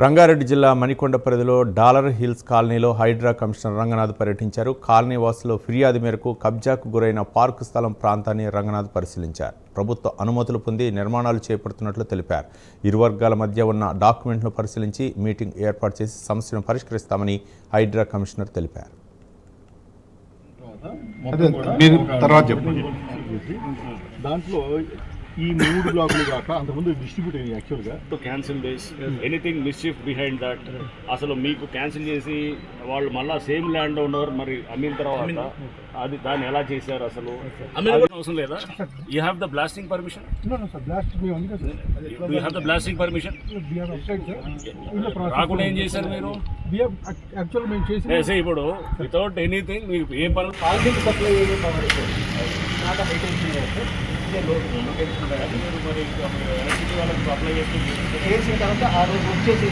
రంగారెడ్డి జిల్లా మణికొండ పరిధిలో dollar hills కాలనీలో హైడ్రా కమిషనర్ రంగనాథ్ పర్యటించారు. కాలనీ వాసుల ఫిర్యాదు మేరకు కబ్జాకు గురైన పార్కు స్థలం ప్రాంతాన్ని రంగనాథ్ పరిశీలించారు. ప్రభుత్వ అనుమతులు పొంది నిర్మాణాలు చేపడుతున్నట్లు తెలిపారు. ఇరు వర్గాల మధ్య ఉన్న డాక్యుమెంట్ను పరిశీలించి మీటింగ్ ఏర్పాటు చేసి సమస్యను పరిష్కరిస్తామని హైడ్రా కమిషనర్ తెలిపారు. దాంట్లో ఈ 3 బ్లాకులు కాక అంతకుముందు డిస్ట్రిబ్యూట్ అయ్యి యాక్చువల్గా cancel base anything mischief behind that. అసలు మీకు క్యాన్సిల్ చేసి వాళ్ళు మళ్ళీ సేమ్ ల్యాండ్ ఓనర్ మరి అమ్మిన తర్వాత అది దాన్ని ఎలా చేశారు? అసలు అవసరం లేదా? You have the blasting permission? You have the blasting permission? రాకుండా ఏం చేశారు మీరు? ఇప్పుడు వితౌట్ ఎనీథింగ్ మీకు ఏ పనులు మీరు మరి ఎలక్ట్రిసిటీ వాళ్ళకి అప్లై చేసి చేసిన తర్వాత ఆ రోజు వచ్చేసి